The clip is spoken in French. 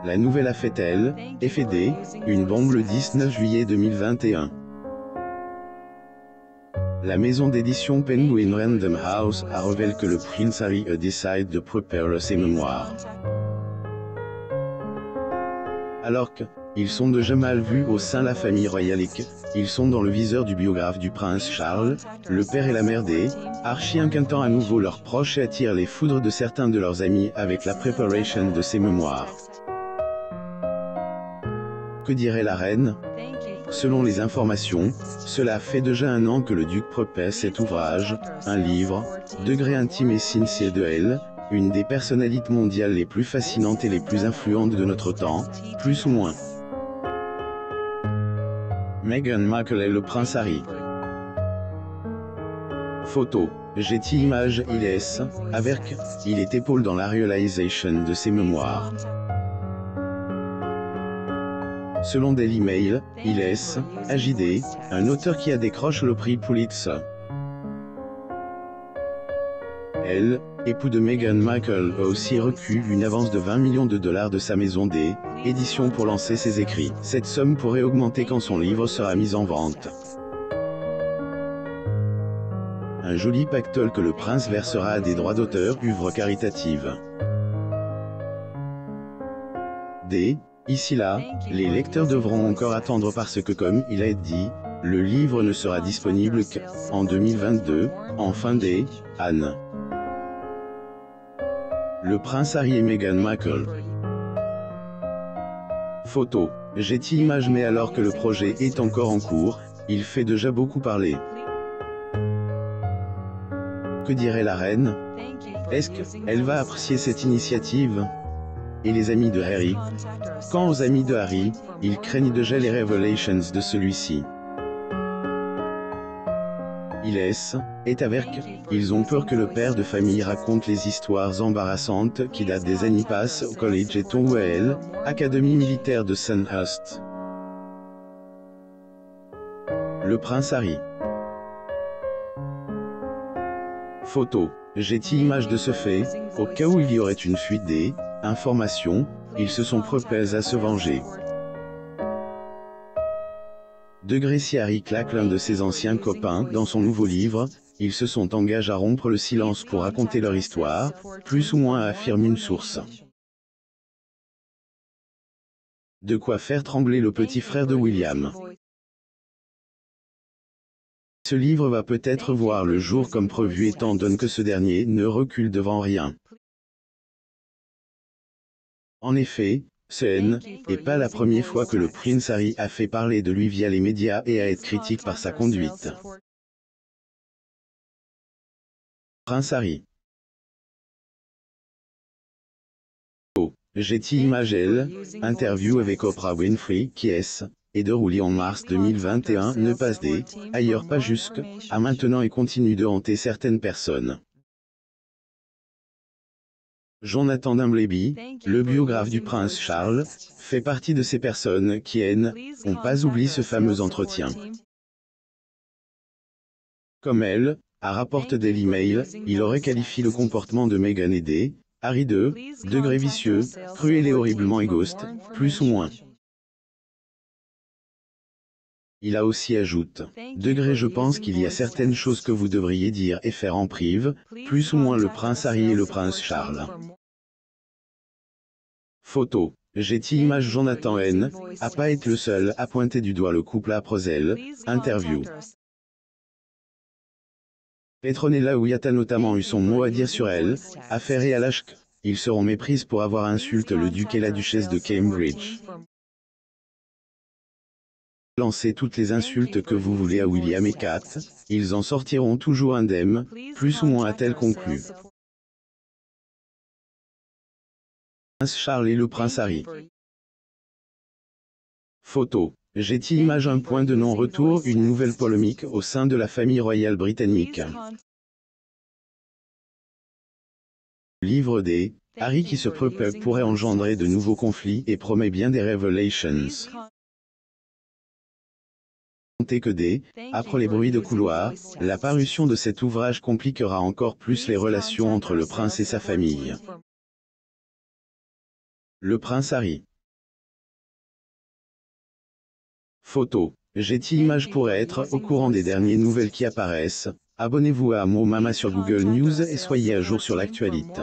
La nouvelle a fait elle, FD, une bombe le 19 juillet 2021. La maison d'édition Penguin Random House a révélé que le prince Harry a décidé de préparer ses mémoires. Alors qu'ils sont déjà mal vus au sein de la famille royale et qu'ils sont dans le viseur du biographe du prince Charles, le père et la mère des Archie inquiétant à nouveau leurs proches et attirent les foudres de certains de leurs amis avec la préparation de ses mémoires. Que dirait la reine? Selon les informations, cela fait déjà 1 an que le duc prépare cet ouvrage, un livre, degré intime et sincère de elle, une des personnalités mondiales les plus fascinantes et les plus influentes de notre temps, plus ou moins. Meghan Markle et le prince Harry. Photo. Getty Images ILS, avec, il est épaule dans la réalisation de ses mémoires. Selon Daily Mail, ILS, AJD, un auteur qui a décroché le prix Pulitzer. Elle, époux de Meghan Markle, a aussi reçu une avance de 20 millions de dollars de sa maison d'édition pour lancer ses écrits. Cette somme pourrait augmenter quand son livre sera mis en vente. Un joli pactole que le prince versera à des droits d'auteur, œuvre caritative. Ici là, les lecteurs devront encore attendre parce que comme il a été dit, le livre ne sera disponible qu'en 2022, en fin d'année. Le prince Harry et Meghan Markle. Photo. Getty Images. Mais alors que le projet est encore en cours, il fait déjà beaucoup parler. Que dirait la reine? Est-ce qu'elle va apprécier cette initiative? Et les amis de Harry? Quant aux amis de Harry, ils craignent déjà les révélations de celui-ci. ILS est avec, ils ont peur que le père de famille raconte les histoires embarrassantes qui datent des années passées au collège Eton Well, académie militaire de Sandhurst. Le prince Harry. Photo. Getty Images. De ce fait, au cas où il y aurait une fuite des informations, ils se sont préparés à se venger. Degré. Si Harry claque l'un de ses anciens copains dans son nouveau livre, ils se sont engagés à rompre le silence pour raconter leur histoire, plus ou moins, affirme une source. De quoi faire trembler le petit frère de William. Ce livre va peut-être voir le jour comme prévu étant donné que ce dernier ne recule devant rien. En effet, ce n'est pas la première fois que le prince Harry a fait parler de lui via les médias et a été critique par sa conduite. Prince Harry. Getty Images. Elle, interview avec Oprah Winfrey qui est déroulée en mars 2021 ne passe ailleurs pas jusqu'à maintenant et continue de hanter certaines personnes. Jonathan Dimbleby, le biographe du prince Charles, fait partie de ces personnes qui n'ont pas oublié ce fameux entretien. Comme elle, a rapporté Daily Mail, il aurait qualifié le comportement de Meghan et Harry de degré vicieux, cruel et horriblement égoïste, plus ou moins. Il a aussi ajouté, degré. Je pense qu'il y a certaines choses que vous devriez dire et faire en prive, plus ou moins le prince Harry et le prince Charles. Photo. Getty Images. Jonathan a pas été le seul à pointer du doigt le couple après elle, interview. Petronella Wyatt a notamment eu son mot à dire sur elle, affaire et à l'âge ils seront méprises pour avoir insulté le duc et la duchesse de Cambridge. Lancez toutes les insultes que vous voulez à William et Kate, ils en sortiront toujours indemnes, plus ou moins, a-t-elle conclu. Prince Charles et le prince Harry. Photo. Getty Images. Un point de non-retour, une nouvelle polémique au sein de la famille royale britannique. Livre des Harry qui se prépare pourrait engendrer de nouveaux conflits et promet bien des révélations. Que après les bruits de couloir, la parution de cet ouvrage compliquera encore plus les relations entre le prince et sa famille. Le prince Harry. Photo. Getty Images pour être au courant des dernières nouvelles qui apparaissent. Abonnez-vous à Mo Mama sur Google News et soyez à jour sur l'actualité.